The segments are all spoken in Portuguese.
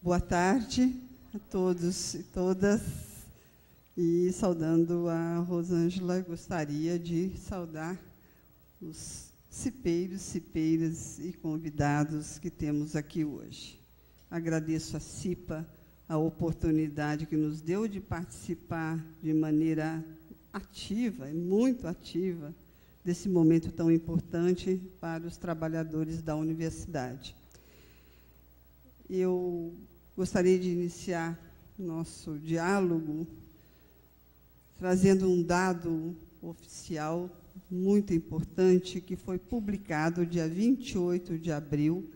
Boa tarde a todos e todas. E saudando a Rosângela, gostaria de saudar os cipeiros, cipeiras e convidados que temos aqui hoje. Agradeço à CIPA a oportunidade que nos deu de participar de maneira ativa, muito ativa, desse momento tão importante para os trabalhadores da universidade. Eu gostaria de iniciar nosso diálogo trazendo um dado oficial muito importante que foi publicado dia 28 de abril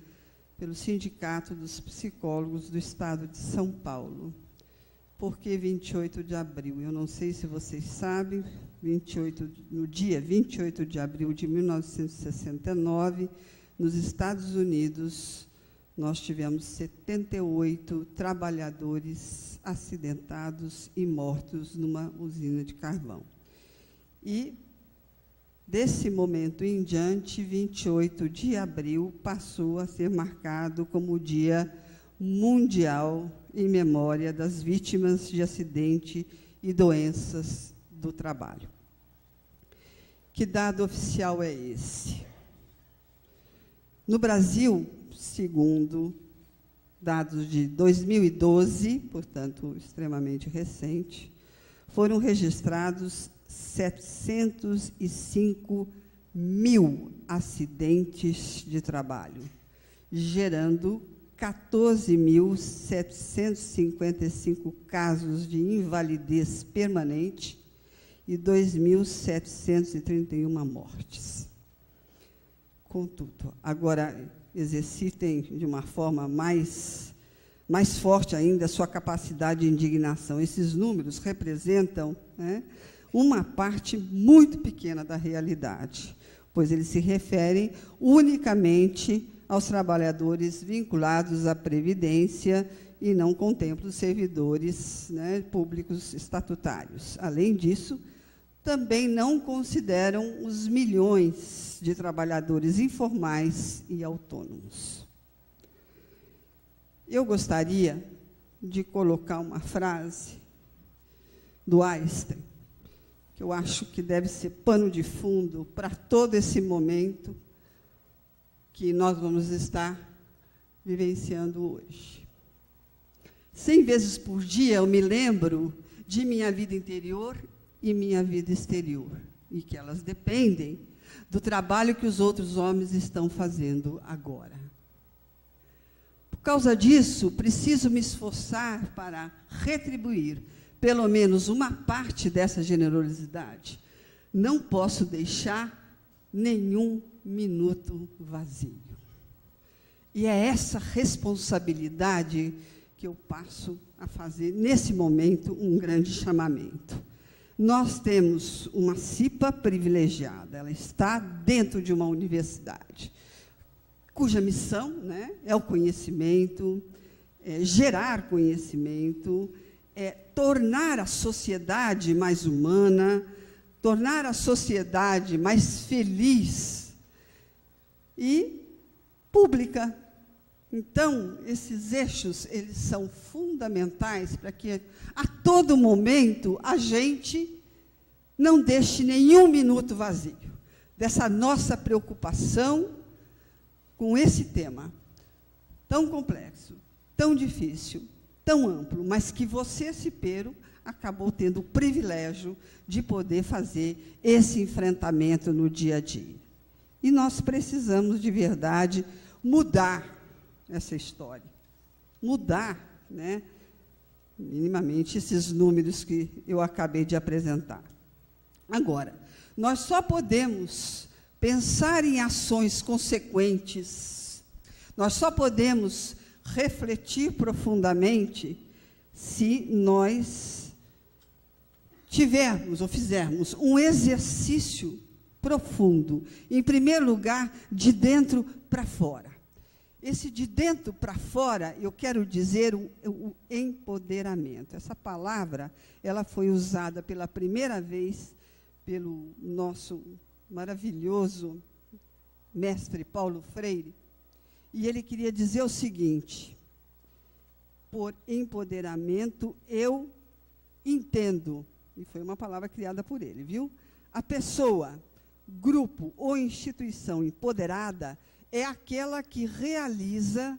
pelo Sindicato dos Psicólogos do Estado de São Paulo. Por que 28 de abril? Eu não sei se vocês sabem, no dia 28 de abril de 1969, nos Estados Unidos, nós tivemos 78 trabalhadores acidentados e mortos numa usina de carvão. E, desse momento em diante, 28 de abril passou a ser marcado como o Dia Mundial em memória das vítimas de acidente e doenças do trabalho. Que dado oficial é esse? No Brasil, segundo dados de 2012, portanto, extremamente recente, foram registrados 705 mil acidentes de trabalho, gerando 14.755 casos de invalidez permanente e 2.731 mortes. Contudo, agora exercitem de uma forma mais forte ainda a sua capacidade de indignação. Esses números representam, uma parte muito pequena da realidade, pois eles se referem unicamente aos trabalhadores vinculados à Previdência e não contemplam os servidores públicos estatutários. Além disso, também não consideram os milhões de trabalhadores informais e autônomos. Eu gostaria de colocar uma frase do Einstein, que eu acho que deve ser pano de fundo para todo esse momento que nós vamos estar vivenciando hoje. 100 vezes por dia eu me lembro de minha vida interior e minha vida exterior, e que elas dependem do trabalho que os outros homens estão fazendo agora. Por causa disso, preciso me esforçar para retribuir pelo menos uma parte dessa generosidade. Não posso deixar nenhum minuto vazio. E é essa responsabilidade que eu passo a fazer, nesse momento, um grande chamamento. Nós temos uma CIPA privilegiada, ela está dentro de uma universidade, cuja missão é o conhecimento, gerar conhecimento, tornar a sociedade mais humana, tornar a sociedade mais feliz e pública. Então, esses eixos, eles são fundamentais para que, a todo momento, a gente não deixe nenhum minuto vazio dessa nossa preocupação com esse tema tão complexo, tão difícil, tão amplo, mas que você, cipeiro, acabou tendo o privilégio de poder fazer esse enfrentamento no dia a dia. E nós precisamos, de verdade, mudar essa história, mudar, minimamente, esses números que eu acabei de apresentar. Agora, nós só podemos pensar em ações consequentes, nós só podemos refletir profundamente se nós tivermos ou fizermos um exercício profundo, em primeiro lugar, de dentro para fora. Esse de dentro para fora, eu quero dizer o empoderamento. Essa palavra, ela foi usada pela primeira vez pelo nosso maravilhoso mestre Paulo Freire, e ele queria dizer o seguinte: por empoderamento, eu entendo, e foi uma palavra criada por ele, viu? A pessoa, grupo ou instituição empoderada é aquela que realiza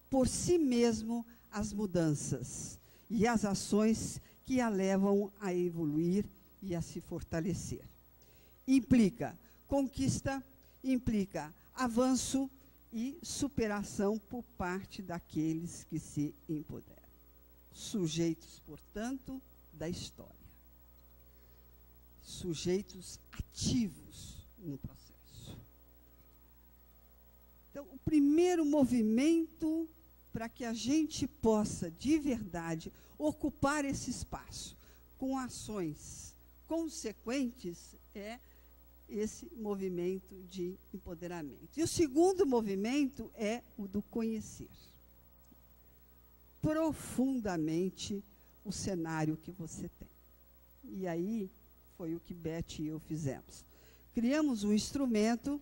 por si mesmo as mudanças e as ações que a levam a evoluir e a se fortalecer. Implica conquista, implica avanço e superação por parte daqueles que se empoderam. Sujeitos, portanto, da história. Sujeitos ativos no processo. Então, o primeiro movimento para que a gente possa, de verdade, ocupar esse espaço com ações consequentes é esse movimento de empoderamento. E o segundo movimento é o do conhecer profundamente o cenário que você tem. E aí foi o que Beth e eu fizemos. Criamos um instrumento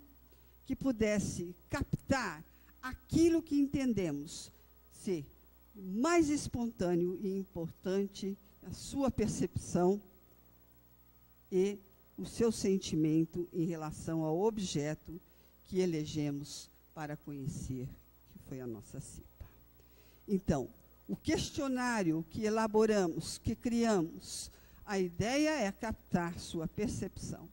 que pudesse captar aquilo que entendemos ser mais espontâneo e importante, a sua percepção e o seu sentimento em relação ao objeto que elegemos para conhecer, que foi a nossa CIPA. Então, o questionário que elaboramos, que criamos, a ideia é captar sua percepção,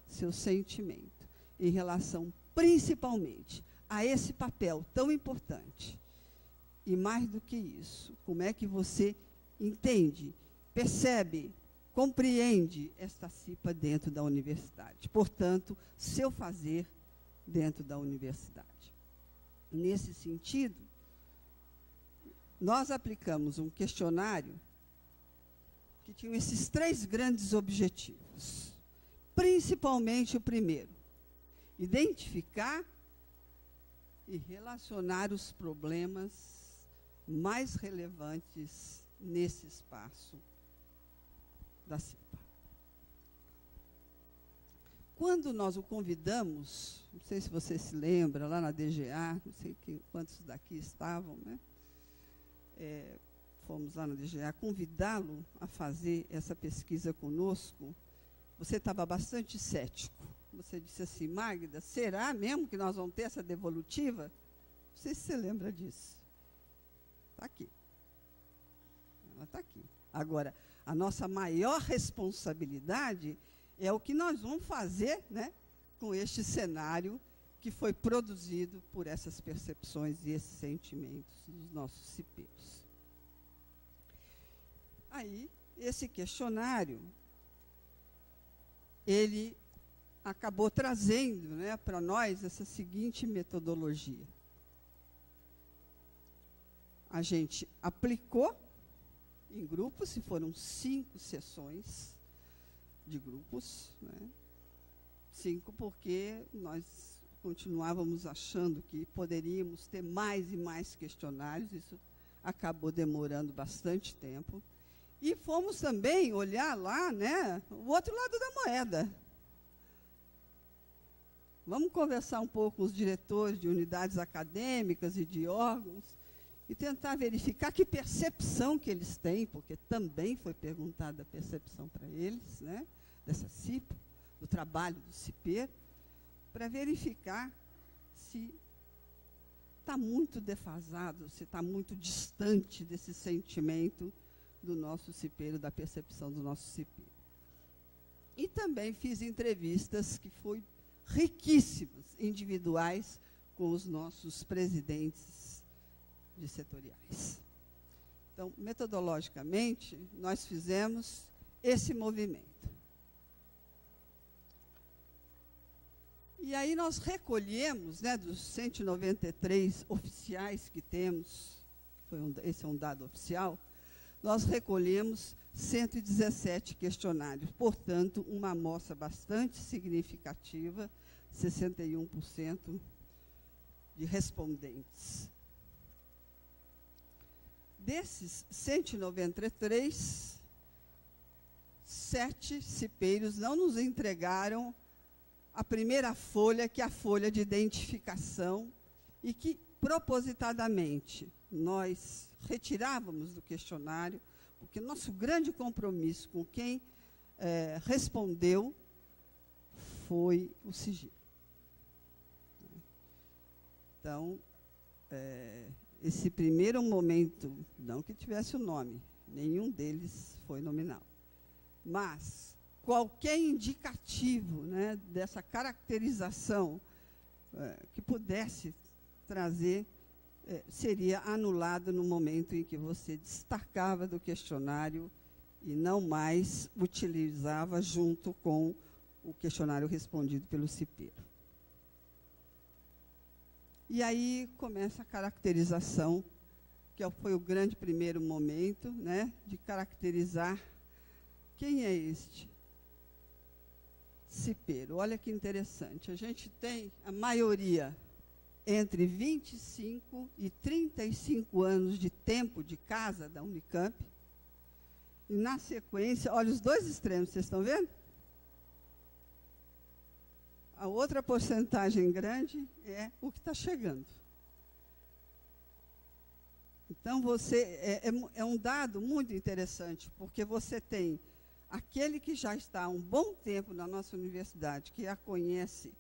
seu sentimento, em relação principalmente a esse papel tão importante. E mais do que isso, como é que você entende, percebe, compreende esta CIPA dentro da universidade. Portanto, seu fazer dentro da universidade. Nesse sentido, nós aplicamos um questionário que tinha esses 3 grandes objetivos. Principalmente o primeiro, identificar e relacionar os problemas mais relevantes nesse espaço da CIPA. Quando nós o convidamos, não sei se você se lembra, lá na DGA, não sei quantos daqui estavam, né? Fomos lá na DGA convidá-lo a fazer essa pesquisa conosco. Você estava bastante cético. Você disse assim: Magda, será mesmo que nós vamos ter essa devolutiva? Não sei se você lembra disso. Está aqui. Ela está aqui. Agora, a nossa maior responsabilidade é o que nós vamos fazer, né, com este cenário que foi produzido por essas percepções e esses sentimentos dos nossos cipeiros. Aí, esse questionário, ele acabou trazendo, né, para nós essa seguinte metodologia. A gente aplicou em grupos, se foram 5 sessões de grupos, né? 5 porque nós continuávamos achando que poderíamos ter mais e mais questionários, isso acabou demorando bastante tempo. E fomos também olhar lá, né, o outro lado da moeda. Vamos conversar um pouco com os diretores de unidades acadêmicas e de órgãos e tentar verificar que percepção que eles têm, porque também foi perguntada a percepção para eles, né, dessa CIPA, do trabalho do CIPER, para verificar se está muito defasado, se está muito distante desse sentimento do nosso cipeiro, da percepção do nosso cipeiro. E também fiz entrevistas que foram riquíssimas, individuais, com os nossos presidentes de setoriais. Então, metodologicamente, nós fizemos esse movimento. E aí nós recolhemos, né, dos 193 oficiais que temos, esse é um dado oficial, nós recolhemos 117 questionários, portanto, uma amostra bastante significativa, 61% de respondentes. Desses 193, 7 cipeiros não nos entregaram a primeira folha, que é a folha de identificação, e que, propositadamente, nós retirávamos do questionário, porque nosso grande compromisso com quem respondeu foi o sigilo. Então, esse primeiro momento, não que tivesse o nome, nenhum deles foi nominal, mas qualquer indicativo, né, dessa caracterização que pudesse trazer, seria anulado no momento em que você destacava do questionário e não mais utilizava junto com o questionário respondido pelo cipeiro. E aí começa a caracterização, que foi o grande primeiro momento, né, de caracterizar quem é este cipeiro. Olha que interessante, a gente tem a maioria entre 25 e 35 anos de tempo de casa da Unicamp, e na sequência, olha os dois extremos, vocês estão vendo? A outra porcentagem grande é o que está chegando. Então, é um dado muito interessante, porque você tem aquele que já está há um bom tempo na nossa universidade, que a conhece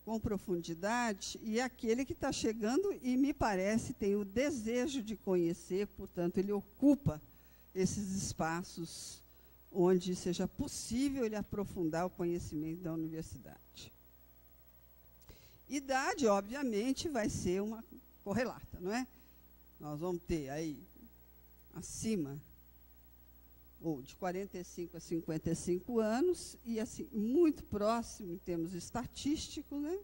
com profundidade, e aquele que está chegando e, me parece, tem o desejo de conhecer, portanto, ele ocupa esses espaços onde seja possível ele aprofundar o conhecimento da universidade. Idade, obviamente, vai ser uma correlata, não é? Nós vamos ter aí, acima, ou de 45 a 55 anos, e assim, muito próximo em termos estatísticos, né?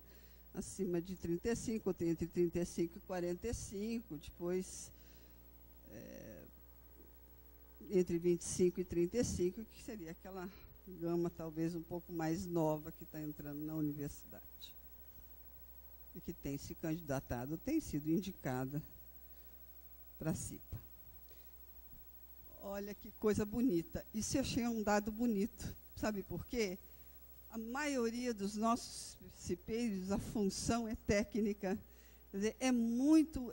Acima de 35, ou entre 35 e 45, depois entre 25 e 35, que seria aquela gama talvez um pouco mais nova que está entrando na universidade. E que tem se candidatado, tem sido indicada para a CIPA. Olha que coisa bonita. Isso eu achei um dado bonito. Sabe por quê? A maioria dos nossos cipeiros, a função é técnica, quer dizer, é muito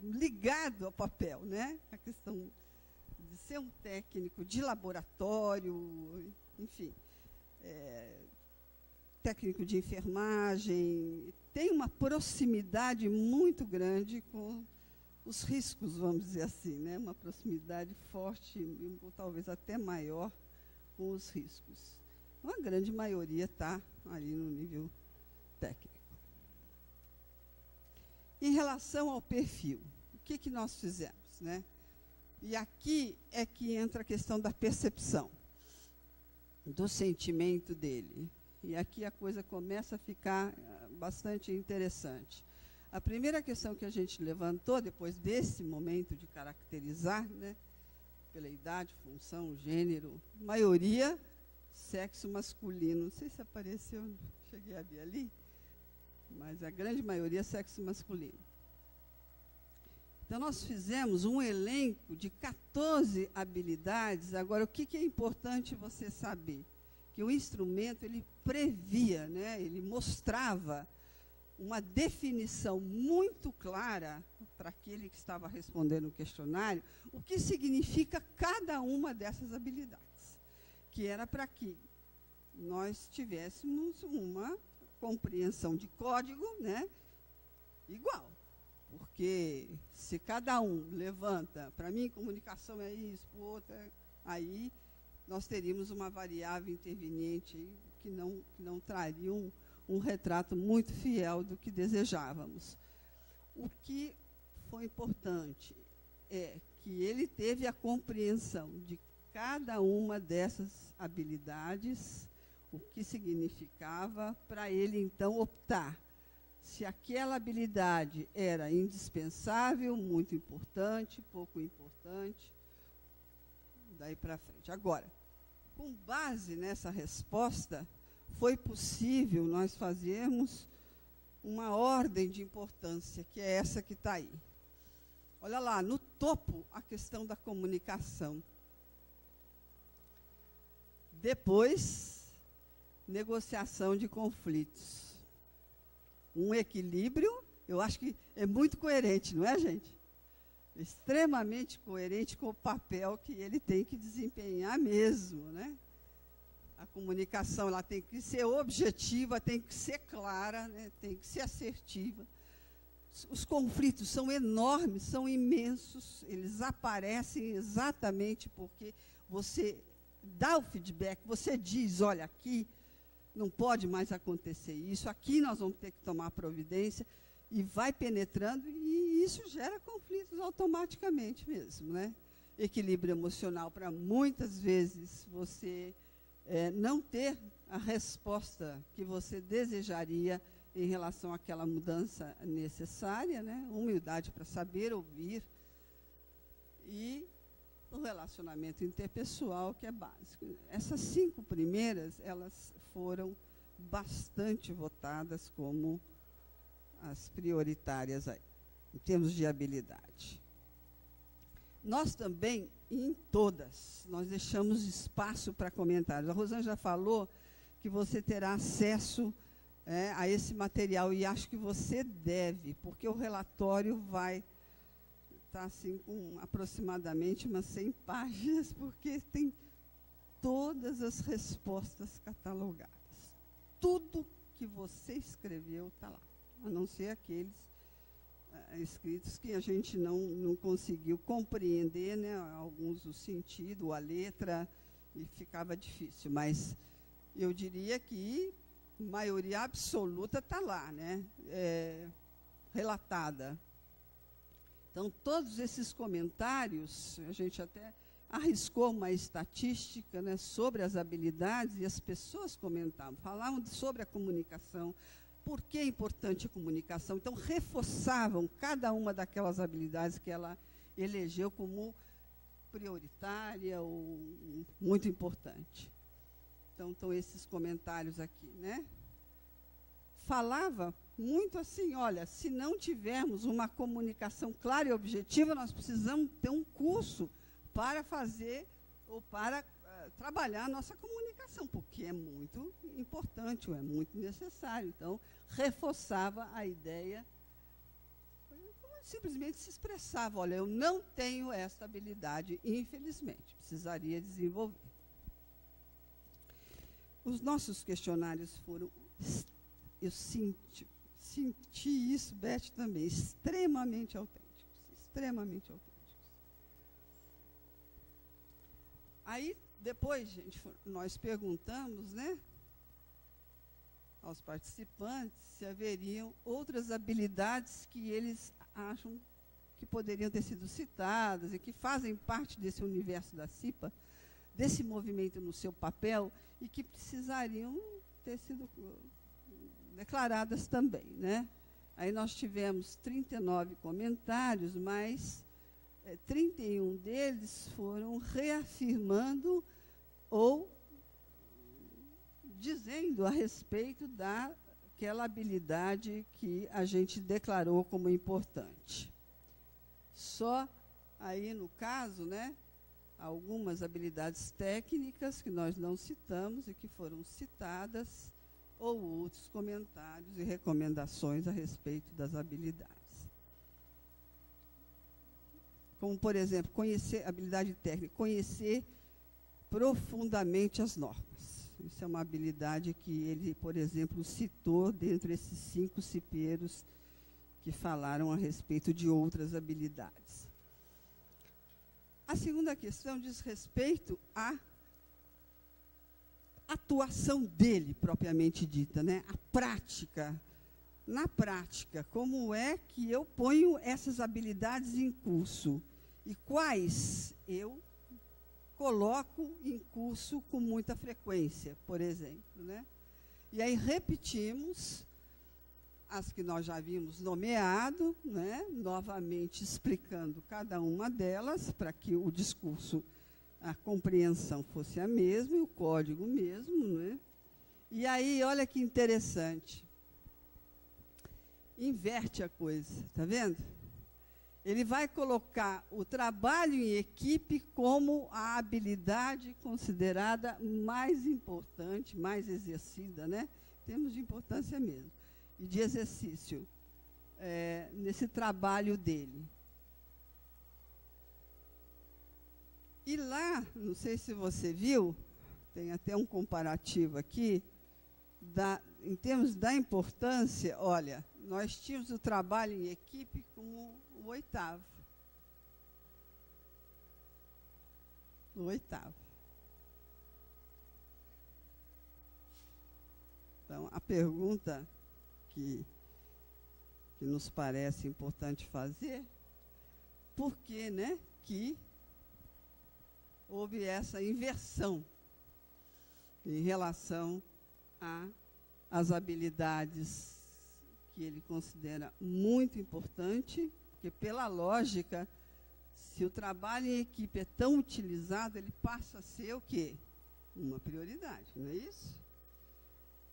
ligado ao papel, né? A questão de ser um técnico de laboratório, enfim, técnico de enfermagem, tem uma proximidade muito grande com os riscos, vamos dizer assim, né? Uma proximidade forte, ou talvez até maior, com os riscos. Então, a grande maioria está ali no nível técnico. Em relação ao perfil, o que nós fizemos, né? E aqui é que entra a questão da percepção, do sentimento dele. E aqui a coisa começa a ficar bastante interessante. A primeira questão que a gente levantou, depois desse momento de caracterizar, né, pela idade, função, gênero, maioria, sexo masculino. Não sei se apareceu, cheguei a ver ali, mas a grande maioria, sexo masculino. Então, nós fizemos um elenco de 14 habilidades. Agora, o que é importante você saber? Que o instrumento, ele previa, né, ele mostrava uma definição muito clara para aquele que estava respondendo o questionário, o que significa cada uma dessas habilidades, que era para que nós tivéssemos uma compreensão de código, né, igual. Porque se cada um levanta, para mim, comunicação é isso, para o outro aí nós teríamos uma variável interveniente que não traria um retrato muito fiel do que desejávamos. O que foi importante é que ele teve a compreensão de cada uma dessas habilidades, o que significava, para ele, então, optar se aquela habilidade era indispensável, muito importante, pouco importante, daí para frente. Agora, com base nessa resposta, foi possível nós fazermos uma ordem de importância, que é essa que está aí. Olha lá, no topo, a questão da comunicação. Depois, negociação de conflitos. Um equilíbrio, eu acho que é muito coerente, não é, gente? extremamente coerente com o papel que ele tem que desempenhar mesmo, né? A comunicação ela tem que ser objetiva, tem que ser clara, né? Tem que ser assertiva. Os conflitos são enormes, são imensos, eles aparecem exatamente porque você dá o feedback, você diz, olha, aqui não pode mais acontecer isso, aqui nós vamos ter que tomar providência, e vai penetrando, e isso gera conflitos automaticamente mesmo, né? Equilíbrio emocional, para muitas vezes você não ter a resposta que você desejaria em relação àquela mudança necessária, né? Humildade para saber ouvir, e o relacionamento interpessoal, que é básico. Essas 5 primeiras, elas foram bastante votadas como as prioritárias aí, em termos de habilidade. Nós também, em todas, nós deixamos espaço para comentários. A Rosângela já falou que você terá acesso a esse material, e acho que você deve, porque o relatório vai estar assim, com aproximadamente umas 100 páginas, porque tem todas as respostas catalogadas. Tudo que você escreveu está lá, a não ser aqueles escritos que a gente não conseguiu compreender, né, alguns o sentido, a letra, e ficava difícil, mas eu diria que a maioria absoluta está lá, né, relatada. Então, todos esses comentários, a gente até arriscou uma estatística, né, sobre as habilidades, e as pessoas comentavam, falavam sobre a comunicação, por que é importante a comunicação. Então, reforçavam cada uma daquelas habilidades que ela elegeu como prioritária ou muito importante. Então, estão esses comentários aqui, né? Falava muito assim, olha, se não tivermos uma comunicação clara e objetiva, nós precisamos ter um curso para fazer ou para trabalhar a nossa comunicação, porque é muito importante, ou é muito necessário. Então, reforçava a ideia, simplesmente se expressava, olha, eu não tenho essa habilidade, infelizmente, precisaria desenvolver. Os nossos questionários foram, eu senti isso, Beth, também, extremamente autênticos, extremamente autênticos. Aí, depois, gente, nós perguntamos, né, aos participantes se haveriam outras habilidades que eles acham que poderiam ter sido citadas e que fazem parte desse universo da CIPA, desse movimento no seu papel, e que precisariam ter sido declaradas também, né? Aí nós tivemos 39 comentários, mas 31 deles foram reafirmando ou dizendo a respeito daquela habilidade que a gente declarou como importante. Só aí, no caso, né, algumas habilidades técnicas que nós não citamos e que foram citadas, ou outros comentários e recomendações a respeito das habilidades. Como, por exemplo, conhecer, habilidade técnica, conhecer profundamente as normas. Isso é uma habilidade que ele, por exemplo, citou dentre esses 5 cipeiros que falaram a respeito de outras habilidades. A segunda questão diz respeito à atuação dele, propriamente dita, né? A prática. Na prática, como é que eu ponho essas habilidades em curso? E quais eu coloco em curso com muita frequência, por exemplo, né? E aí repetimos as que nós já havíamos nomeado, né? Novamente explicando cada uma delas, para que o discurso, a compreensão fosse a mesma, e o código mesmo, né? E aí, olha que interessante. Inverte a coisa, está vendo? Ele vai colocar o trabalho em equipe como a habilidade considerada mais importante, mais exercida, né? Em termos de importância mesmo, e de exercício, nesse trabalho dele. E lá, não sei se você viu, tem até um comparativo aqui, em termos da importância, olha, nós tínhamos o trabalho em equipe como o oitavo. O oitavo. Então, a pergunta que nos parece importante fazer, por que, né, que houve essa inversão em relação às habilidades que ele considera muito importante, porque, pela lógica, se o trabalho em equipe é tão utilizado, ele passa a ser o quê? Uma prioridade, não é isso?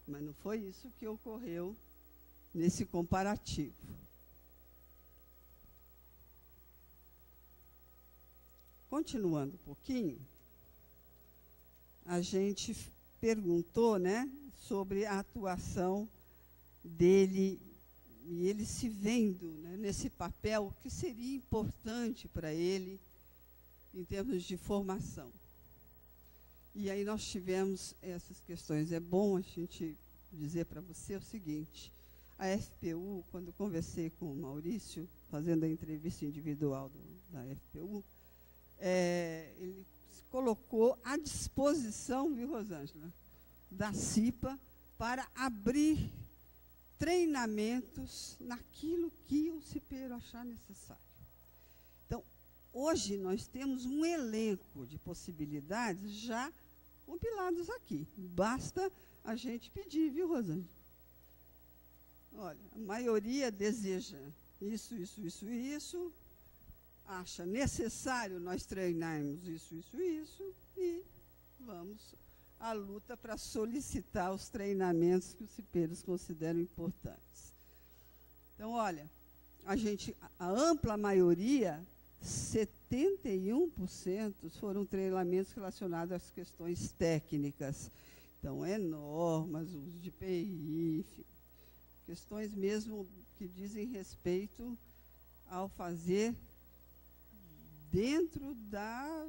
Mas não foi isso que ocorreu nesse comparativo. Continuando um pouquinho, a gente perguntou, né, sobre a atuação dele, e ele se vendo, né, nesse papel, o que seria importante para ele em termos de formação. E aí nós tivemos essas questões. É bom a gente dizer para você o seguinte: a FPU, quando eu conversei com o Maurício, fazendo a entrevista individual da FPU, ele se colocou à disposição, viu, Rosângela, da CIPA para abrir treinamentos naquilo que o cipeiro achar necessário. Então, hoje nós temos um elenco de possibilidades já compilados aqui. Basta a gente pedir, viu, Rosângela? Olha, a maioria deseja isso, isso, isso, isso, acha necessário nós treinarmos isso, isso, isso, e vamos à luta para solicitar os treinamentos que os cipeiros consideram importantes. Então, olha, a ampla maioria, 71% foram treinamentos relacionados às questões técnicas. Então, normas, uso de PI, enfim, questões mesmo que dizem respeito ao fazer dentro da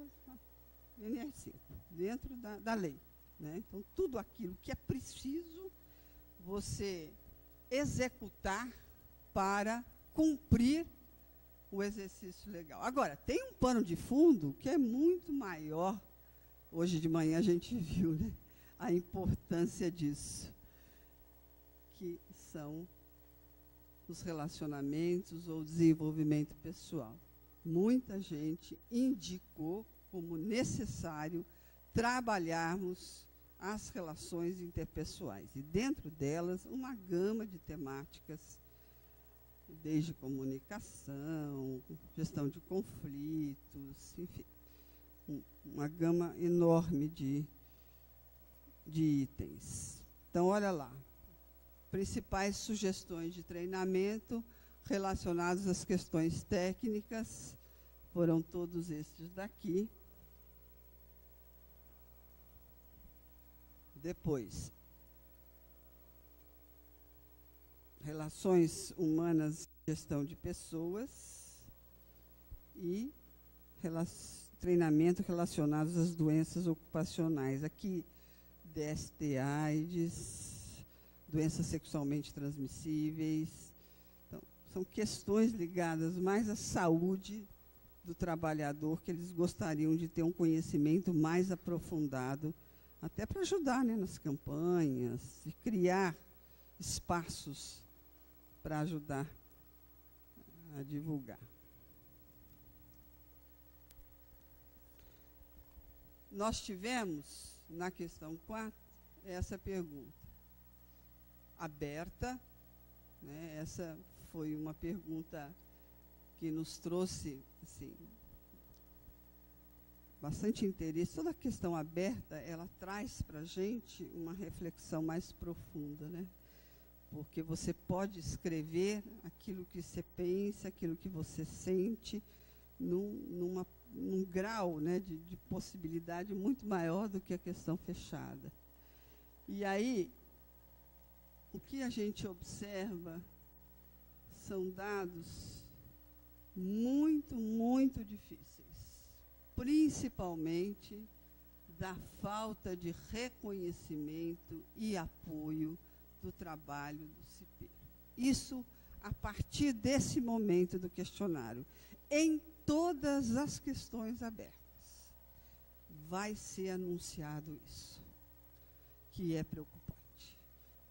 NR5, dentro da lei, né? Então, tudo aquilo que é preciso você executar para cumprir o exercício legal. Agora, tem um pano de fundo que é muito maior. Hoje de manhã a gente viu, né, a importância disso, que são os relacionamentos ou desenvolvimento pessoal. Muita gente indicou como necessário trabalharmos as relações interpessoais, e dentro delas uma gama de temáticas, desde comunicação, gestão de conflitos, enfim, uma gama enorme de itens. Então, olha lá, principais sugestões de treinamento relacionados às questões técnicas foram todos estes daqui. Depois, relações humanas e gestão de pessoas e treinamento relacionados às doenças ocupacionais. Aqui, DST, AIDS, doenças sexualmente transmissíveis. Então, são questões ligadas mais à saúde do trabalhador, que eles gostariam de ter um conhecimento mais aprofundado, até para ajudar, né, nas campanhas e criar espaços para ajudar a divulgar. Nós tivemos, na questão 4, essa pergunta aberta, né? Essa foi uma pergunta que nos trouxe, assim, bastante interesse. Toda a questão aberta, ela traz para a gente uma reflexão mais profunda, né? Porque você pode escrever aquilo que você pensa, aquilo que você sente, num grau, né, de possibilidade muito maior do que a questão fechada. E aí, o que a gente observa são dados muito, muito difíceis, principalmente da falta de reconhecimento e apoio do trabalho do CIPEiro. Isso a partir desse momento do questionário, em todas as questões abertas, vai ser anunciado isso, que é preocupante.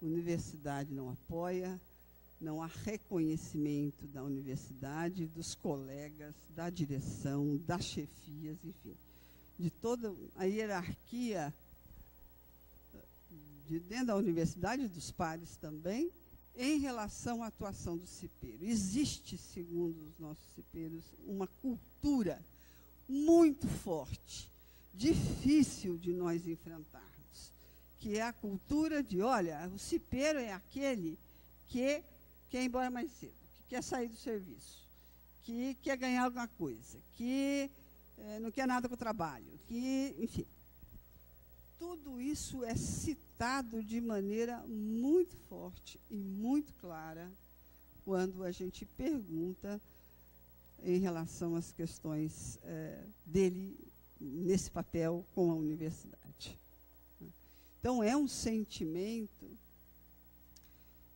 A universidade não apoia, não há reconhecimento da universidade, dos colegas, da direção, das chefias, enfim, de toda a hierarquia de dentro da universidade e dos pares também, em relação à atuação do CIPEiro. Existe, segundo os nossos cipeiros, uma cultura muito forte, difícil de nós enfrentarmos, que é a cultura de, olha, o cipeiro é aquele que quer ir embora mais cedo, que quer sair do serviço, que quer ganhar alguma coisa, que não quer nada com o trabalho, que, enfim. Tudo isso é citado de maneira muito forte e muito clara quando a gente pergunta em relação às questões dele nesse papel com a universidade. Então, é um sentimento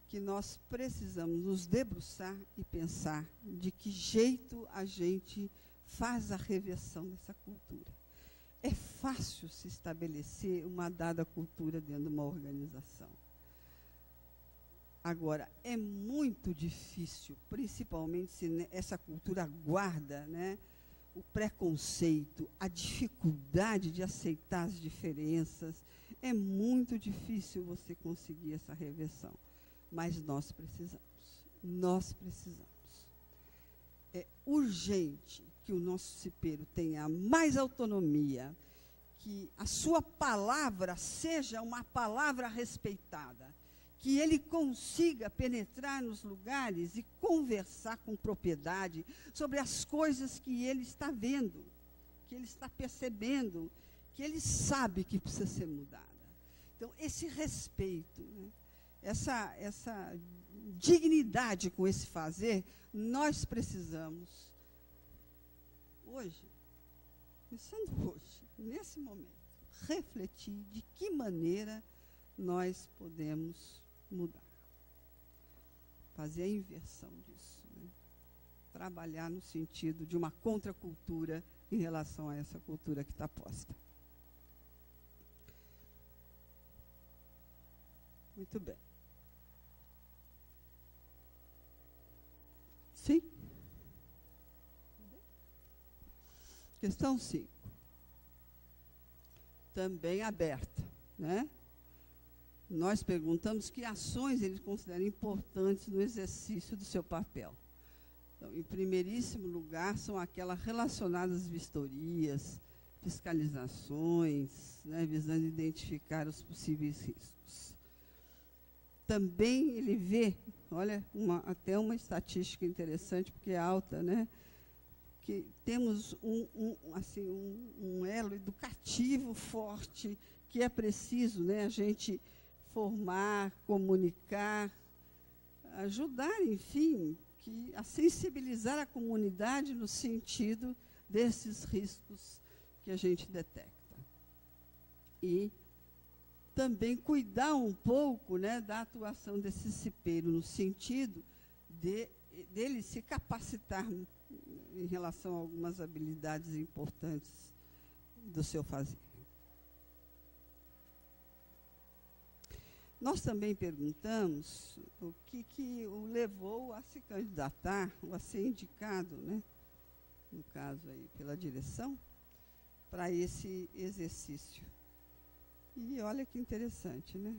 que nós precisamos nos debruçar e pensar de que jeito a gente faz a reversão dessa cultura. É fácil se estabelecer uma dada cultura dentro de uma organização. Agora, é muito difícil, principalmente se essa cultura guarda, né, o preconceito, a dificuldade de aceitar as diferenças. É muito difícil você conseguir essa reversão. Mas nós precisamos. Nós precisamos. É urgente que o nosso cipeiro tenha mais autonomia, que a sua palavra seja uma palavra respeitada, que ele consiga penetrar nos lugares e conversar com propriedade sobre as coisas que ele está vendo, que ele está percebendo, que ele sabe que precisa ser mudada. Então, esse respeito, né, essa dignidade com esse fazer, nós precisamos hoje, pensando hoje, nesse momento, refletir de que maneira nós podemos mudar. Fazer a inversão disso. Né? Trabalhar no sentido de uma contracultura em relação a essa cultura que está posta. Muito bem. Sim? Questão 5. Também aberta, né? Nós perguntamos que ações ele considera importantes no exercício do seu papel. Então, em primeiríssimo lugar, são aquelas relacionadas às vistorias, fiscalizações, né, visando identificar os possíveis riscos. Também ele vê, olha, até uma estatística interessante, porque é alta, né? Que temos um elo educativo forte, que é preciso, né, a gente formar, comunicar, ajudar, enfim, a sensibilizar a comunidade no sentido desses riscos que a gente detecta. E também cuidar um pouco, né, da atuação desse cipeiro, no sentido dele se capacitar em relação a algumas habilidades importantes do seu fazer. Nós também perguntamos o que o levou a se candidatar, ou a ser indicado, né, no caso aí, pela direção, para esse exercício. E olha que interessante, né?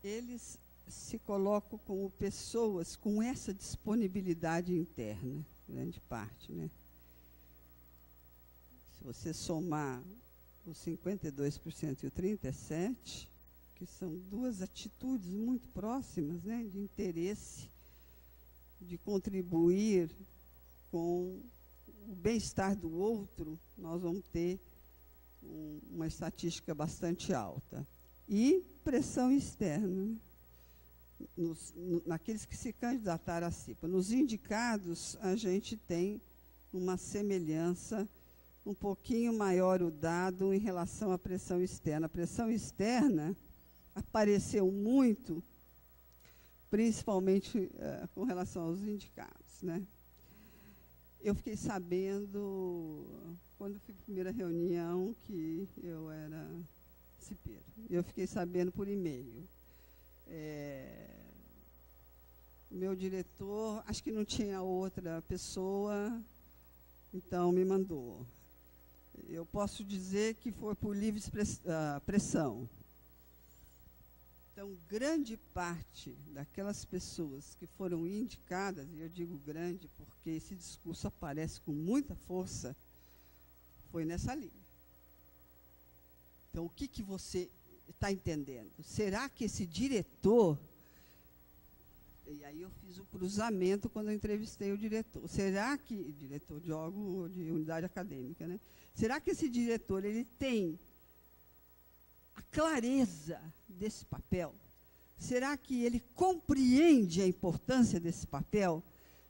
Eles se colocam como pessoas com essa disponibilidade interna, grande parte, né? Se você somar os 52% e o 37%, que são duas atitudes muito próximas, né, de interesse, de contribuir com o bem-estar do outro, nós vamos ter uma estatística bastante alta. E pressão externa, né? Naqueles que se candidataram à CIPA. Nos indicados, a gente tem uma semelhança um pouquinho maior o dado em relação à pressão externa. A pressão externa apareceu muito, principalmente com relação aos indicados, né? Eu fiquei sabendo, quando fui para a primeira reunião, que eu era cipeiro. Eu fiquei sabendo por e-mail. Meu diretor, acho que não tinha outra pessoa, então me mandou. Eu posso dizer que foi por livre pressão. Então, grande parte daquelas pessoas que foram indicadas, e eu digo grande porque esse discurso aparece com muita força, foi nessa linha. Então, o que você está entendendo? Será que esse diretor... E aí eu fiz o cruzamento quando eu entrevistei o diretor. Será que... Diretor de órgão ou de unidade acadêmica, né? Será que esse diretor, ele tem a clareza desse papel? Será que ele compreende a importância desse papel?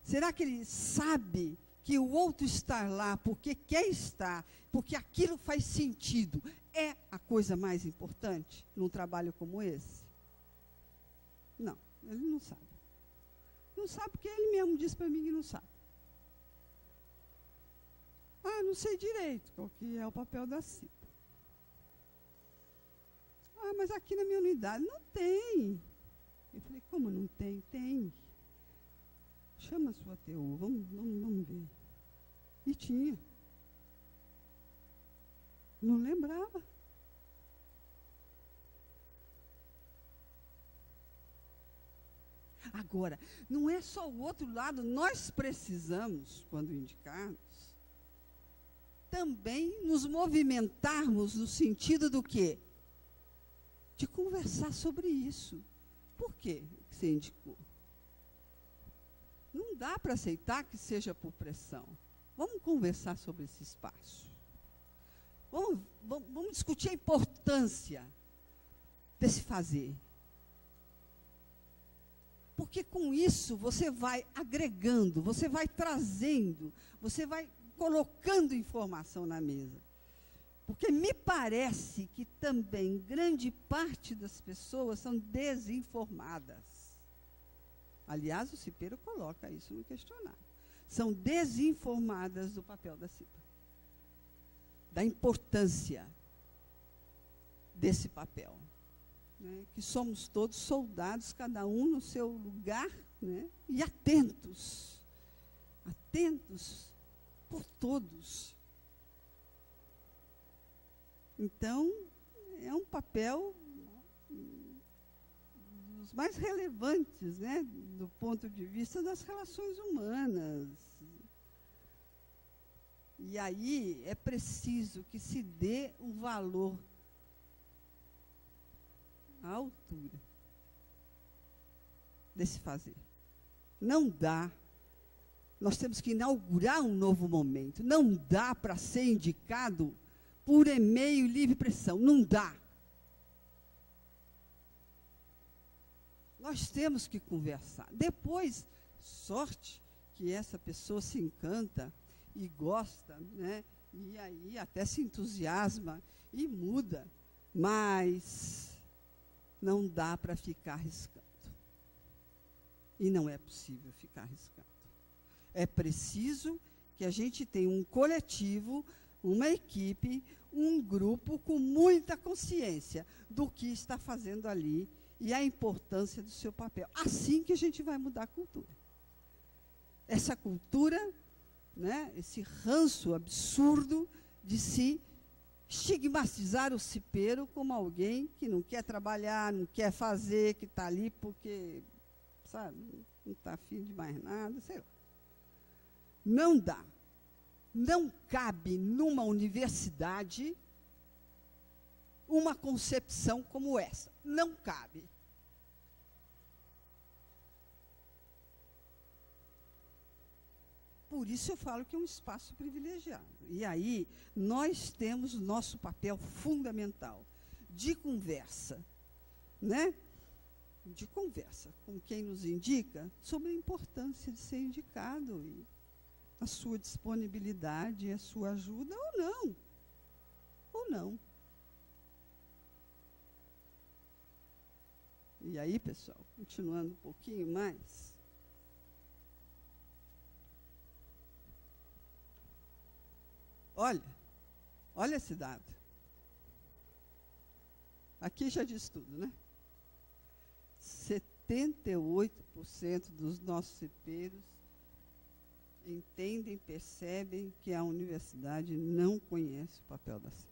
Será que ele sabe que o outro estar lá porque quer estar, porque aquilo faz sentido, é a coisa mais importante num trabalho como esse? Não, ele não sabe. Não sabe porque ele mesmo disse para mim que não sabe. Ah, não sei direito qual que é o papel da CIPA. Ah, mas aqui na minha unidade não tem. Eu falei, como não tem? Tem. Chama a sua TU, vamos ver. E tinha. Não lembrava. Agora, não é só o outro lado, nós precisamos, quando indicarmos, também nos movimentarmos no sentido do quê? De conversar sobre isso. Por quê que você indicou? Não dá para aceitar que seja por pressão. Vamos conversar sobre esse espaço. Vamos discutir a importância desse fazer. Porque com isso você vai agregando, você vai trazendo, você vai colocando informação na mesa. Porque me parece que também grande parte das pessoas são desinformadas. Aliás, o cipeiro coloca isso no questionário. São desinformadas do papel da CIPA, da importância desse papel. Né, que somos todos soldados, cada um no seu lugar, né, e atentos por todos. Então, é um papel dos mais relevantes, né, do ponto de vista das relações humanas. E aí é preciso que se dê um valor à altura desse fazer. Não dá. Nós temos que inaugurar um novo momento. Não dá para ser indicado por e-mail livre pressão. Não dá. Nós temos que conversar. Depois, sorte que essa pessoa se encanta e gosta, né? E aí até se entusiasma e muda. Mas não dá para ficar arriscando. E não é possível ficar arriscando. É preciso que a gente tenha um coletivo, uma equipe, um grupo com muita consciência do que está fazendo ali e a importância do seu papel. Assim que a gente vai mudar a cultura. Essa cultura, né, esse ranço absurdo de se estigmatizar o cipeiro como alguém que não quer trabalhar, não quer fazer, que está ali porque, sabe, não está afim de mais nada, sei lá. Não dá. Não cabe numa universidade uma concepção como essa. Não cabe. Por isso eu falo que é um espaço privilegiado. E aí, nós temos o nosso papel fundamental de conversa, né? De conversa com quem nos indica sobre a importância de ser indicado. a sua disponibilidade, a sua ajuda ou não. Ou não. E aí, pessoal, continuando um pouquinho mais. Olha esse dado. Aqui já diz tudo, né? 78% dos nossos cipeiros entendem, percebem que a universidade não conhece o papel da CIPA.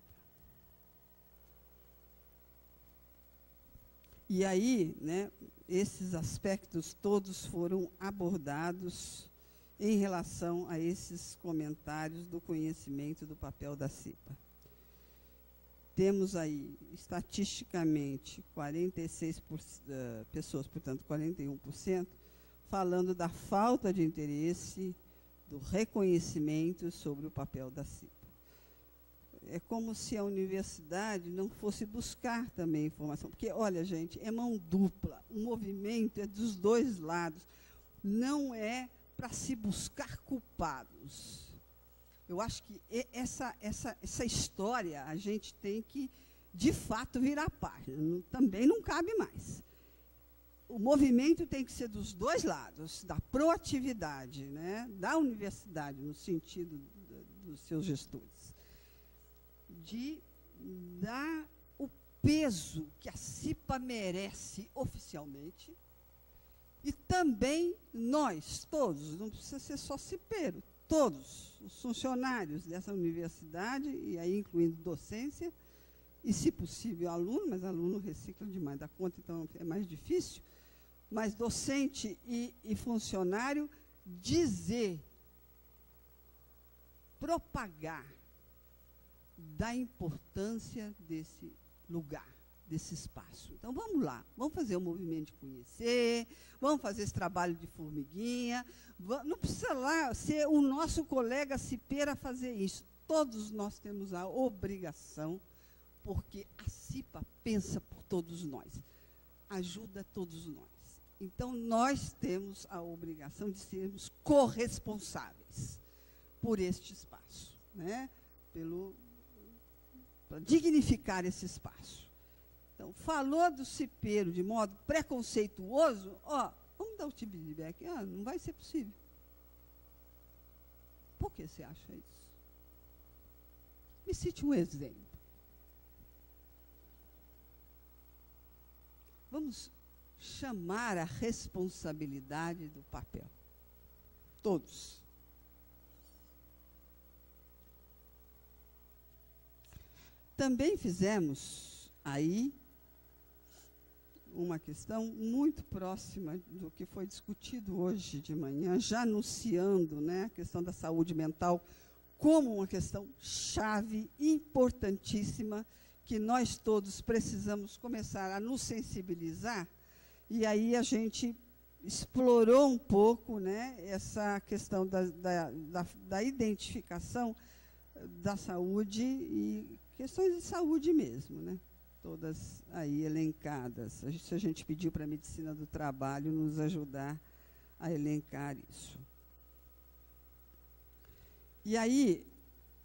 E aí, né, esses aspectos todos foram abordados em relação a esses comentários do conhecimento do papel da CIPA. Temos aí, estatisticamente, 46% pessoas, portanto, 41%, falando da falta de interesse, do reconhecimento sobre o papel da CIPA. É como se a universidade não fosse buscar também informação. Porque, olha, gente, é mão dupla. O movimento é dos dois lados. Não é para se buscar culpados. Eu acho que essa história a gente tem que, de fato, virar a página. Também não cabe mais. O movimento tem que ser dos dois lados, da proatividade, né, da universidade, no sentido dos seus gestores, de dar o peso que a CIPA merece oficialmente, e também nós, todos, não precisa ser só cipeiro, todos os funcionários dessa universidade, e aí incluindo docência, e, se possível, aluno, mas aluno recicla demais da conta, então é mais difícil, mas docente e funcionário dizer, propagar da importância desse lugar, desse espaço. Então, vamos lá, vamos fazer o movimento de conhecer, vamos fazer esse trabalho de formiguinha, não precisa lá ser o nosso colega cipeiro a fazer isso. Todos nós temos a obrigação, porque a CIPA pensa por todos nós, ajuda todos nós. Então, nós temos a obrigação de sermos corresponsáveis por este espaço, né? Para dignificar esse espaço. Então, falou do cipeiro de modo preconceituoso, vamos dar o feedback. Não vai ser possível. Por que você acha isso? Me cite um exemplo. Vamos chamar a responsabilidade do papel. Todos. Também fizemos aí uma questão muito próxima do que foi discutido hoje de manhã, já anunciando, né, a questão da saúde mental como uma questão chave, importantíssima, que nós todos precisamos começar a nos sensibilizar. E aí a gente explorou um pouco, né, essa questão da identificação da saúde e questões de saúde mesmo, né, todas aí elencadas. Se a gente pediu para a medicina do trabalho nos ajudar a elencar isso. E aí,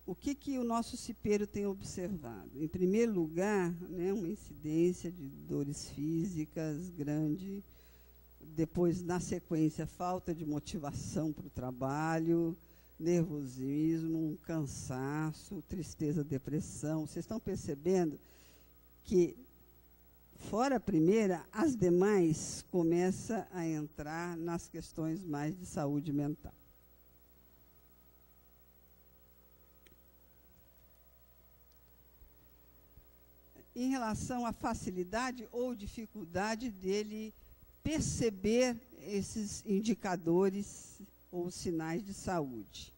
o que o nosso cipeiro tem observado? Em primeiro lugar, né, uma incidência de dores físicas grande, depois, na sequência, falta de motivação para o trabalho, nervosismo, um cansaço, tristeza, depressão. Vocês estão percebendo que, fora a primeira, as demais começam a entrar nas questões mais de saúde mental. Em relação à facilidade ou dificuldade dele perceber esses indicadores ou sinais de saúde.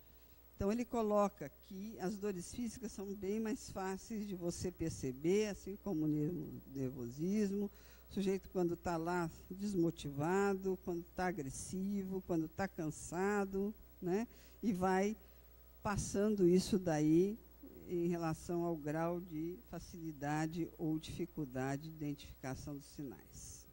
Então, ele coloca que as dores físicas são bem mais fáceis de você perceber, assim como o nervosismo, o sujeito quando está lá desmotivado, quando está agressivo, quando está cansado, né? E vai passando isso daí em relação ao grau de facilidade ou dificuldade de identificação dos sinais.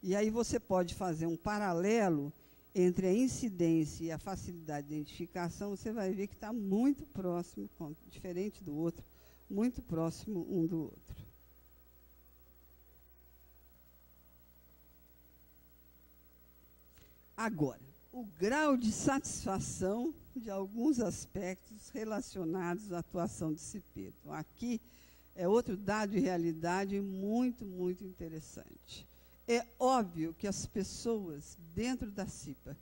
E aí você pode fazer um paralelo entre a incidência e a facilidade de identificação, você vai ver que está muito próximo, diferente do outro, muito próximo um do outro. Agora, o grau de satisfação de alguns aspectos relacionados à atuação de CIPEDO. Então, aqui é outro dado de realidade muito, muito interessante. É óbvio que as pessoas dentro da CIPA,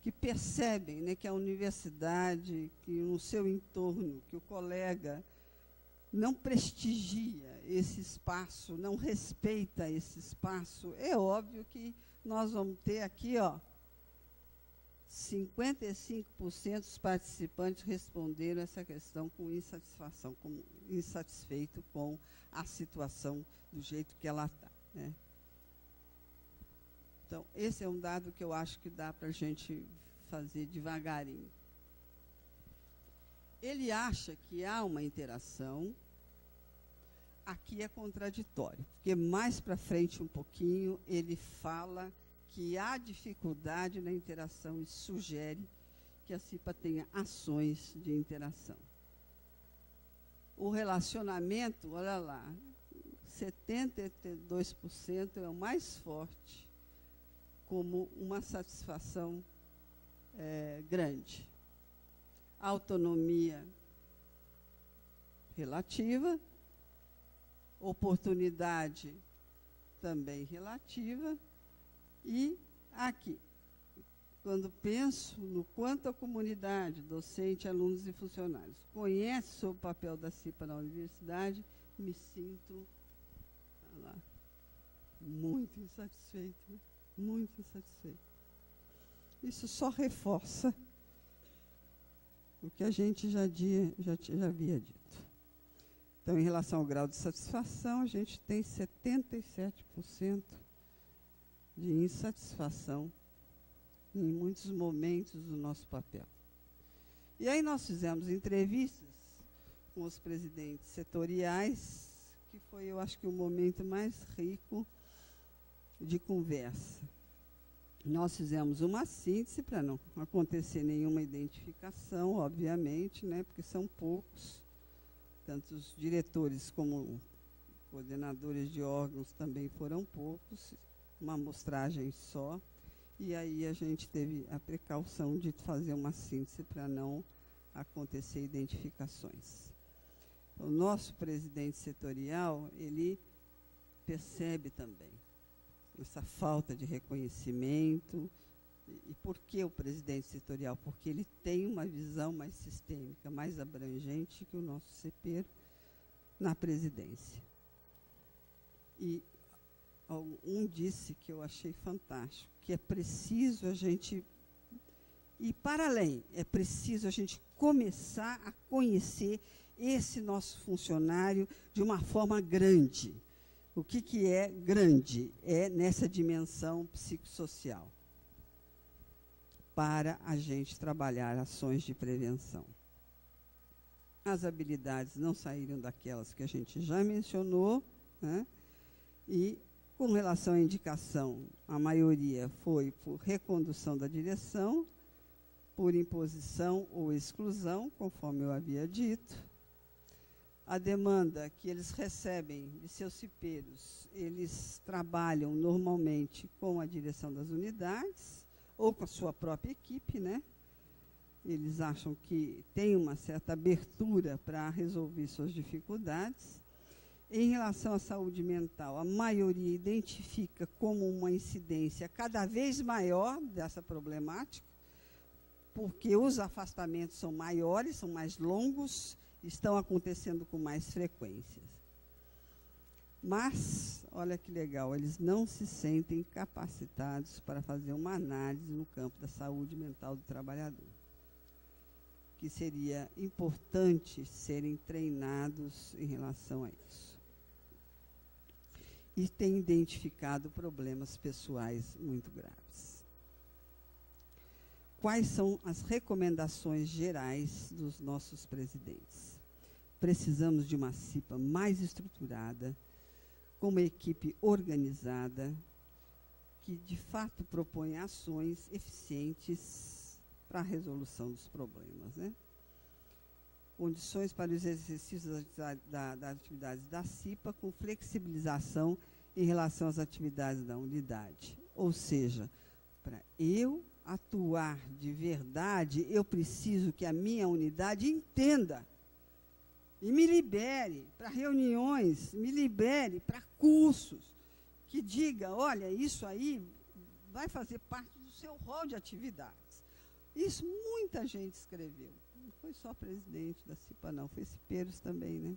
que percebem, né, que a universidade, que no seu entorno, que o colega não prestigia esse espaço, não respeita esse espaço, é óbvio que nós vamos ter aqui, 55% dos participantes responderam essa questão com insatisfação, insatisfeito com a situação do jeito que ela está, né? Então, esse é um dado que eu acho que dá para a gente fazer devagarinho. Ele acha que há uma interação, aqui é contraditório, porque mais para frente um pouquinho ele fala que há dificuldade na interação e sugere que a CIPA tenha ações de interação. O relacionamento, olha lá, 72% é o mais forte, como uma satisfação grande. Autonomia relativa, oportunidade também relativa, e aqui, quando penso no quanto a comunidade, docente, alunos e funcionários, conhece sobre o papel da CIPA na universidade, me sinto muito insatisfeito, né? Muito insatisfeito. Isso só reforça o que a gente já havia dito. Então, em relação ao grau de satisfação, a gente tem 77% de insatisfação em muitos momentos do nosso papel. E aí nós fizemos entrevistas com os presidentes setoriais, que foi, eu acho que, o momento mais rico de conversa. Nós fizemos uma síntese para não acontecer nenhuma identificação, obviamente, né, porque são poucos, tanto os diretores como coordenadores de órgãos também foram poucos, uma amostragem só, e aí a gente teve a precaução de fazer uma síntese para não acontecer identificações. O nosso presidente setorial, ele percebe também essa falta de reconhecimento. E por que o presidente setorial? Porque ele tem uma visão mais sistêmica, mais abrangente que o nosso CEPERO na presidência. E um disse que eu achei fantástico, que é preciso a gente ir para além, é preciso a gente começar a conhecer esse nosso funcionário de uma forma grande. O que é grande? É nessa dimensão psicossocial, para a gente trabalhar ações de prevenção. As habilidades não saíram daquelas que a gente já mencionou, né? E, com relação à indicação, a maioria foi por recondução da direção, por imposição ou exclusão, conforme eu havia dito. A demanda que eles recebem de seus CIPEROS, eles trabalham normalmente com a direção das unidades ou com a sua própria equipe, né? Eles acham que tem uma certa abertura para resolver suas dificuldades. Em relação à saúde mental, a maioria identifica como uma incidência cada vez maior dessa problemática, porque os afastamentos são maiores, são mais longos, estão acontecendo com mais frequência. Mas, olha que legal, eles não se sentem capacitados para fazer uma análise no campo da saúde mental do trabalhador, que seria importante serem treinados em relação a isso. E têm identificado problemas pessoais muito graves. Quais são as recomendações gerais dos nossos presidentes? Precisamos de uma CIPA mais estruturada, com uma equipe organizada, que, de fato, propõe ações eficientes para a resolução dos problemas, né? Condições para os exercícios das atividades da CIPA com flexibilização em relação às atividades da unidade. Ou seja, para eu atuar de verdade, eu preciso que a minha unidade entenda e me libere para reuniões, me libere para cursos, que diga, olha, isso aí vai fazer parte do seu rol de atividades. Isso muita gente escreveu. Não foi só presidente da CIPA, não, foi Cipeiros também, né?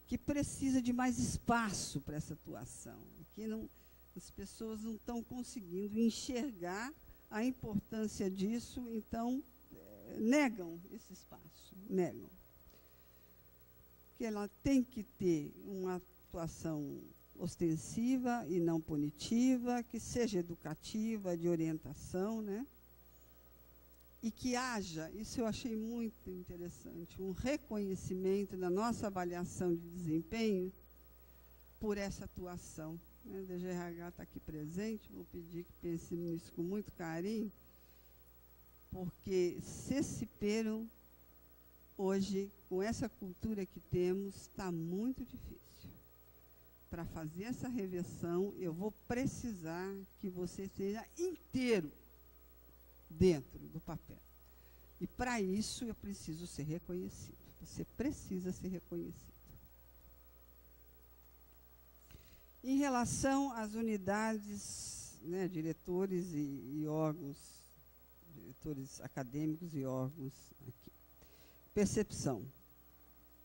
Que precisa de mais espaço para essa atuação, que não, as pessoas não estão conseguindo enxergar a importância disso, então negam esse espaço, negam. Que ela tem que ter uma atuação ostensiva e não punitiva, que seja educativa, de orientação, né? E que haja, isso eu achei muito interessante, um reconhecimento da nossa avaliação de desempenho por essa atuação. A DGRH está aqui presente, vou pedir que pense nisso com muito carinho, porque ser cipeiro, hoje, com essa cultura que temos, está muito difícil. Para fazer essa reversão, eu vou precisar que você seja inteiro dentro do papel. E, para isso, eu preciso ser reconhecido. Você precisa ser reconhecido. Em relação às unidades, né, diretores e órgãos, diretores acadêmicos e órgãos aqui. Percepção.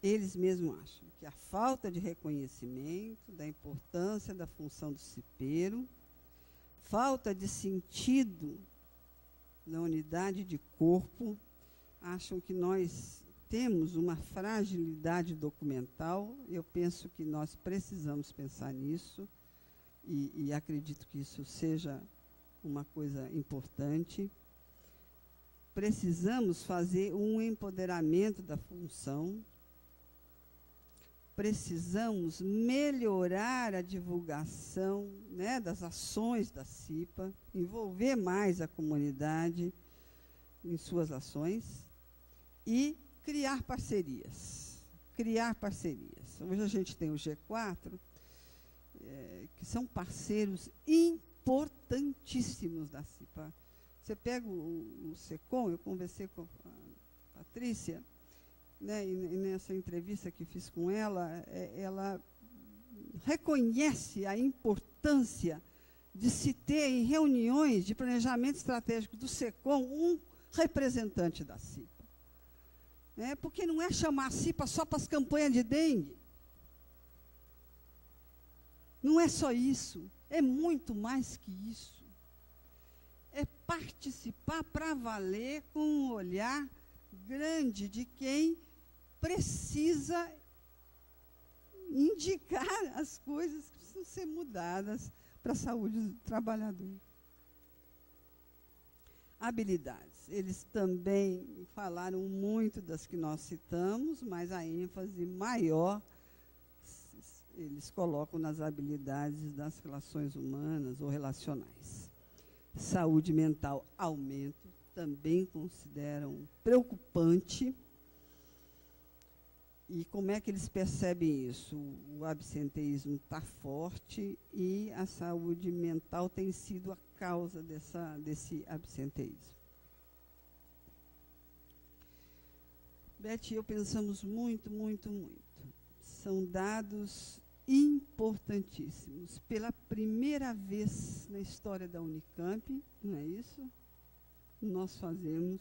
Eles mesmos acham que a falta de reconhecimento da importância da função do cipeiro, falta de sentido na unidade de corpo, acham que nós temos uma fragilidade documental. Eu penso que nós precisamos pensar nisso e acredito que isso seja uma coisa importante. Precisamos fazer um empoderamento da função, precisamos melhorar a divulgação, né, das ações da CIPA, envolver mais a comunidade em suas ações e criar parcerias. Criar parcerias. Hoje a gente tem o G4, que são parceiros importantíssimos da CIPA. Você pega o SECOM, eu conversei com a Patrícia, né, e nessa entrevista que fiz com ela, ela reconhece a importância de se ter em reuniões de planejamento estratégico do SECOM um representante da CIPA. Porque não é chamar a CIPA só para as campanhas de dengue. Não é só isso, é muito mais que isso. É participar para valer com um olhar grande de quem precisa indicar as coisas que precisam ser mudadas para a saúde do trabalhador. Habilidades. Eles também falaram muito das que nós citamos, mas a ênfase maior eles colocam nas habilidades das relações humanas ou relacionais. Saúde mental, aumento, também consideram preocupante. E como é que eles percebem isso? O absenteísmo está forte e a saúde mental tem sido a causa desse absenteísmo. Beth e eu pensamos muito, muito, muito. São dados importantíssimos. Pela primeira vez na história da Unicamp, não é isso? Nós fazemos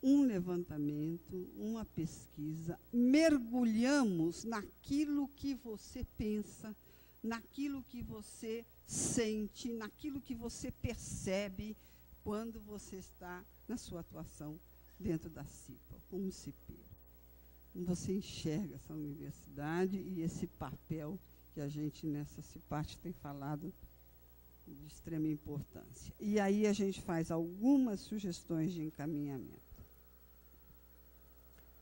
um levantamento, uma pesquisa, mergulhamos naquilo que você pensa, naquilo que você sente, naquilo que você percebe quando você está na sua atuação dentro da CIPA, como cipeiro. Você enxerga essa universidade e esse papel que a gente nessa CIPAT tem falado de extrema importância. E aí a gente faz algumas sugestões de encaminhamento.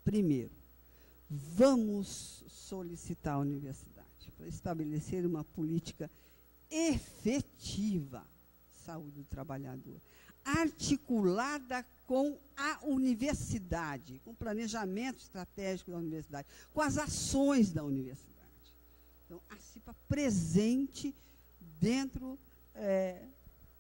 Primeiro, vamos solicitar à universidade para estabelecer uma política efetiva saúde do trabalhador, articulada com a universidade, com o planejamento estratégico da universidade, com as ações da universidade. Então, a CIPA presente dentro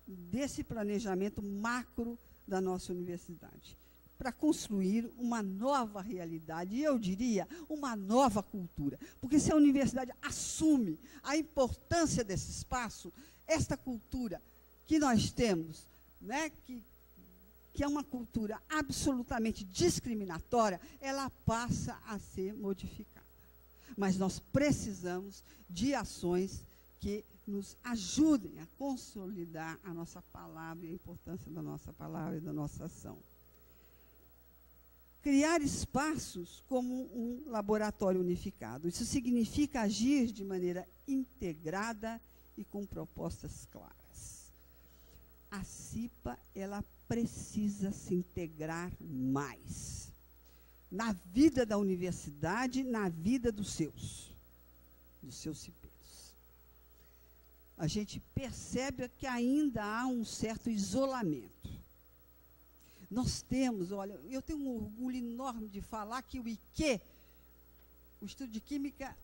desse planejamento macro da nossa universidade, para construir uma nova realidade, e eu diria, uma nova cultura. Porque se a universidade assume a importância desse espaço, esta cultura que nós temos, né, que é uma cultura absolutamente discriminatória, ela passa a ser modificada. Mas nós precisamos de ações que nos ajudem a consolidar a nossa palavra e a importância da nossa palavra e da nossa ação. Criar espaços como um laboratório unificado. Isso significa agir de maneira integrada e com propostas claras. A CIPA, ela precisa se integrar mais na vida da universidade, na vida dos seus cipeiros. A gente percebe que ainda há um certo isolamento. Nós temos, olha, eu tenho um orgulho enorme de falar que o IQ, o Estudo de Química,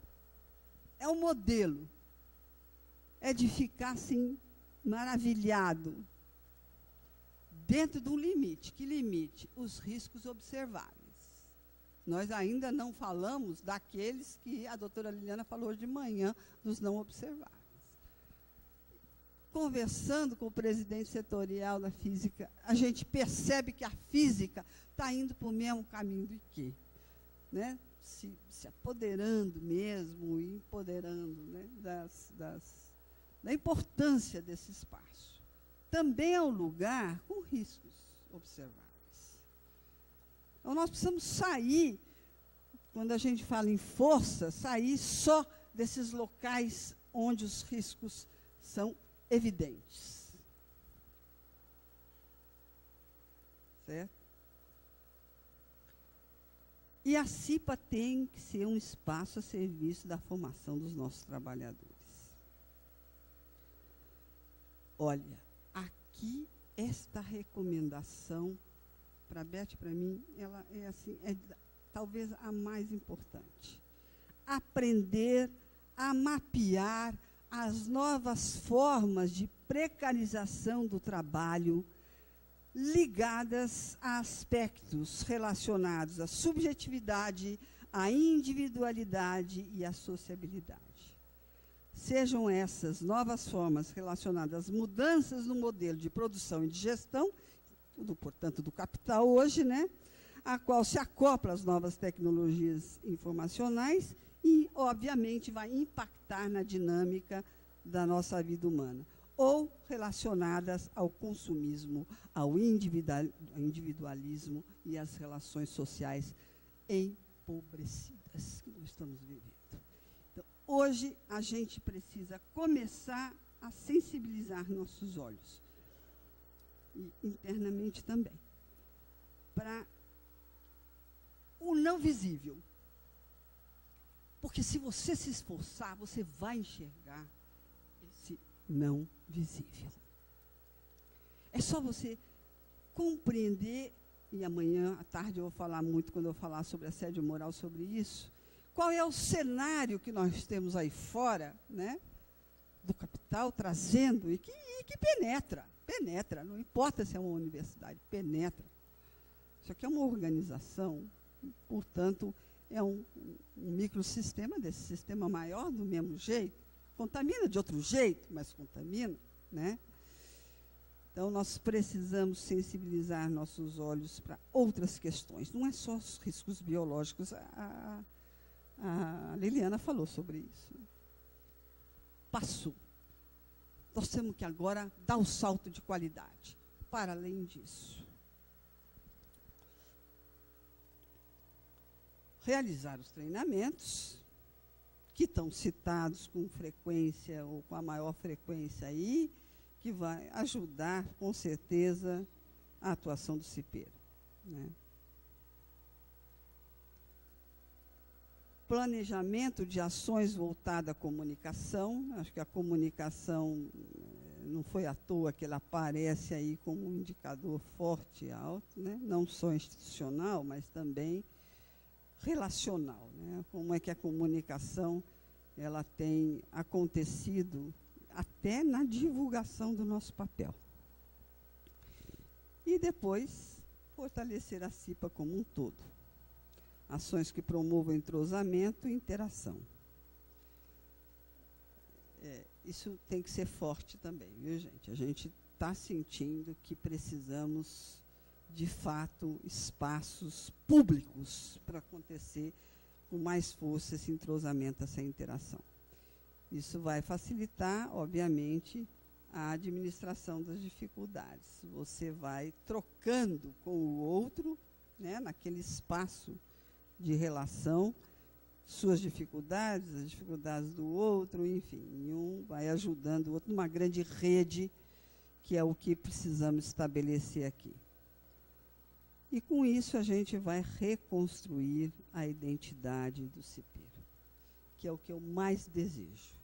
é um modelo. É de ficar, assim, maravilhado, dentro de um limite. Que limite? Os riscos observáveis. Nós ainda não falamos daqueles que a doutora Liliana falou hoje de manhã, dos não observáveis. Conversando com o presidente setorial da física, a gente percebe que a física está indo para o mesmo caminho do IQ, né? Se apoderando mesmo, e empoderando, né, da importância desse espaço. Também é um lugar com riscos observáveis. Então, nós precisamos sair, quando a gente fala em força, sair só desses locais onde os riscos são evidentes. Certo? E a CIPA tem que ser um espaço a serviço da formação dos nossos trabalhadores. Olha, aqui esta recomendação, para a Beth, para mim, ela é assim, talvez a mais importante. Aprender a mapear as novas formas de precarização do trabalho ligadas a aspectos relacionados à subjetividade, à individualidade e à sociabilidade. Sejam essas novas formas relacionadas às mudanças no modelo de produção e de gestão, tudo, portanto, do capital hoje, né, a qual se acopla as novas tecnologias informacionais e, obviamente, vai impactar na dinâmica da nossa vida humana, ou relacionadas ao consumismo, ao individualismo e às relações sociais empobrecidas que nós estamos vivendo. Então, hoje, a gente precisa começar a sensibilizar nossos olhos, e internamente também, para o não visível. Porque se você se esforçar, você vai enxergar esse não visível. É só você compreender, e amanhã à tarde eu vou falar muito, quando eu falar sobre assédio moral, sobre isso, qual é o cenário que nós temos aí fora, né, do capital, trazendo, e que penetra, não importa se é uma universidade, penetra. Isso aqui é uma organização, portanto, é um microsistema desse sistema maior, do mesmo jeito, contamina de outro jeito, mas contamina, né? Então, nós precisamos sensibilizar nossos olhos para outras questões. Não é só os riscos biológicos. A Liliana falou sobre isso. Passou. Nós temos que agora dar o salto de qualidade. Para além disso, realizar os treinamentos, que estão citados com frequência, ou com a maior frequência aí, que vai ajudar, com certeza, a atuação do cipeiro, né? planejamento de ações voltadas à comunicação. Acho que a comunicação, não foi à toa que ela aparece aí como um indicador forte e alto, né? Não só institucional, mas também relacional, né? Como é que a comunicação ela tem acontecido até na divulgação do nosso papel. E depois, fortalecer a CIPA como um todo. Ações que promovam entrosamento e interação. Isso tem que ser forte também, viu, gente? A gente está sentindo que precisamos, de fato, espaços públicos para acontecer com mais força esse entrosamento, essa interação. Isso vai facilitar, obviamente, a administração das dificuldades. Você vai trocando com o outro, né, naquele espaço de relação, suas dificuldades, as dificuldades do outro, enfim, um vai ajudando o outro numa grande rede, que é o que precisamos estabelecer aqui. E com isso a gente vai reconstruir a identidade do cipeiro, que é o que eu mais desejo.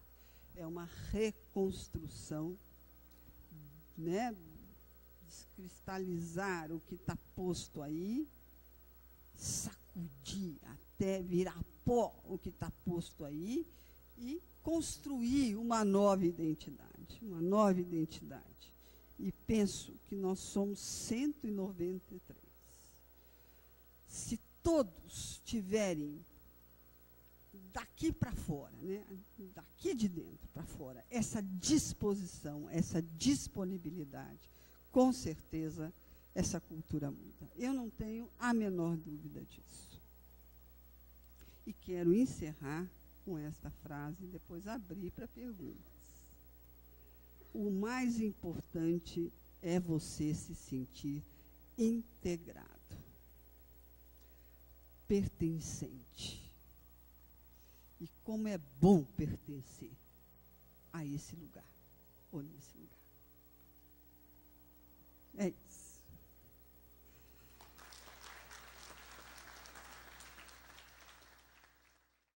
É uma reconstrução, né, descristalizar o que está posto aí, sacudir até virar pó o que está posto aí e construir uma nova identidade, uma nova identidade. E penso que nós somos 193. Se todos tiverem daqui para fora, né, daqui de dentro para fora, essa disposição, essa disponibilidade, com certeza essa cultura muda. Eu não tenho a menor dúvida disso. E quero encerrar com esta frase e depois abrir para perguntas. O mais importante é você se sentir integrado, pertencente. E como é bom pertencer a esse lugar, ou nesse lugar.